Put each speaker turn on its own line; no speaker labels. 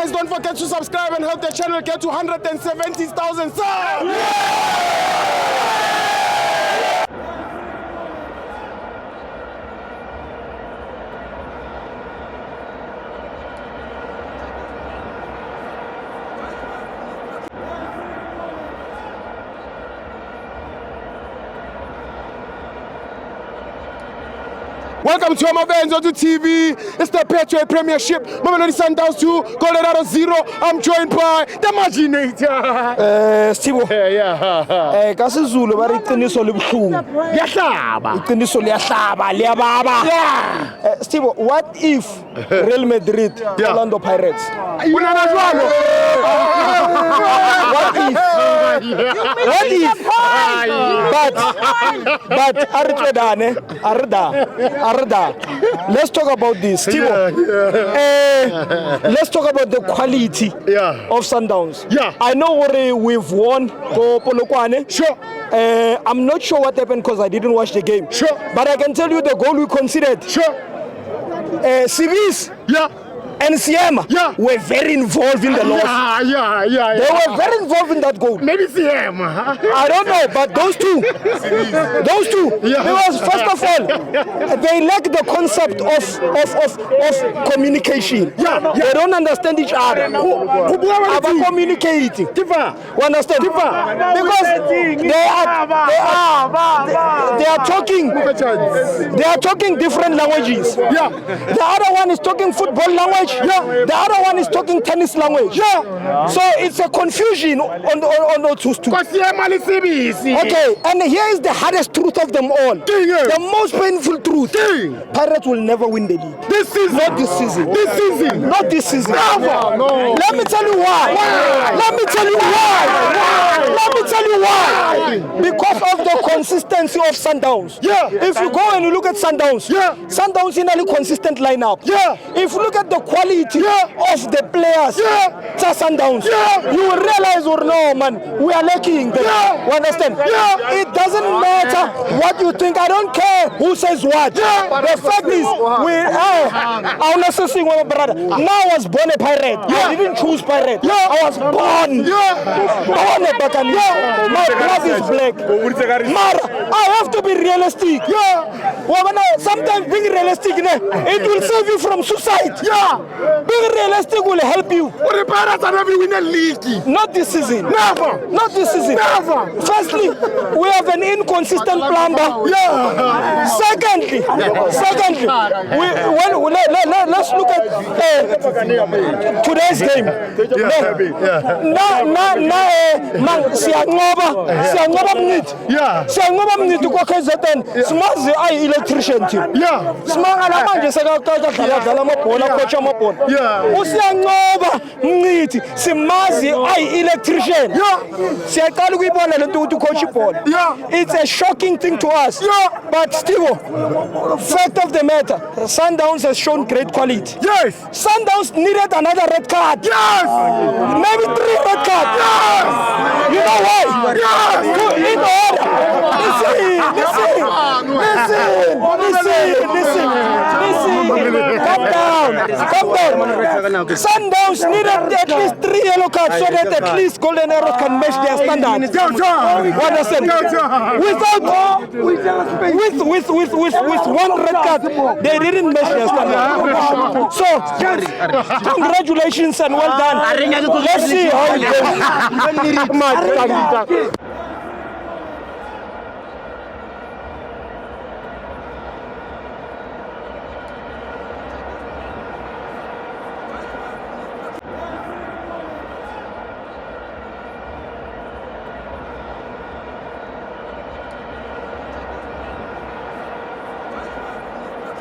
guys, don't forget to subscribe and help the channel get to 170,000 subs. Welcome to Amavenzo to TV. It's the Patriot Premiership. Mamelodi Sundowns 2, Colorado 0. I'm joined by the Maginator.
Stibo.
Yeah.
Kasizulu bari iqiniso libuhlungu.
Yahlaba.
Iqiniso liyahlaba, liyababa.
Yeah.
Stibo, what if Real Madrid, Orlando Pirates?
Unanazwalo.
What if? But Arda. Let's talk about this. Stibo. Let's talk about the quality of Sundowns.
Yeah.
I know we've won for Polokwane.
Sure.
I'm not sure what happened because I didn't watch the game.
Sure.
But I can tell you the goal we considered.
Sure.
Civis and Siema were very involved in the loss.
Yeah.
They were very involved in that goal.
Maybe CM.
I don't know, but those two, because first of all, they lack the concept of communication. They don't understand each other. About communicating. You understand? Because they are talking different languages. The other one is talking football language. The other one is talking tennis language. So it's a confusion on those two. Okay, and here is the hardest truth of them all. The most painful truth. Pirates will never win the league. Not this season. Not this season.
No.
Let me tell you why. Let me tell you why. Because of the consistency of Sundowns. If you go and you look at Sundowns, Sundowns in a consistent lineup. If you look at the quality of the players, Sundowns, you will realize, no man, we are lacking them. You understand? It doesn't matter what you think. I don't care who says what. The fact is, I was born a pirate. I didn't choose pirate. I was born a Bacchanal. My blood is black. Mara, I have to be realistic. Sometimes being realistic, it will save you from suicide. Being realistic will help you.
But the Pirates are never win a league.
Not this season.
Never.
Not this season.
Never.
Firstly, we have an inconsistent plumber. Secondly, let's look at today's game. Siyanqoba mniti kwa KZN. Simazi ayi electrician team. Simangala manje sekadlala amabhola, coach amabhola. Usiyanqoba mniti simazi ayi electrician. Siyaqala ukuyibona lento ukuthi coach ibhola. It's a shocking thing to us. But still, fact of the matter, Sundowns has shown great quality. Sundowns needed another red card. Maybe 3 red cards. You know why? In order. Listen. Calm down. Sundowns needed at least 3 yellow cards so that at least Golden Arrows can match their standards. Understand? With 1 red card, they didn't match their standards. So, congratulations and well done. Let's see how it goes.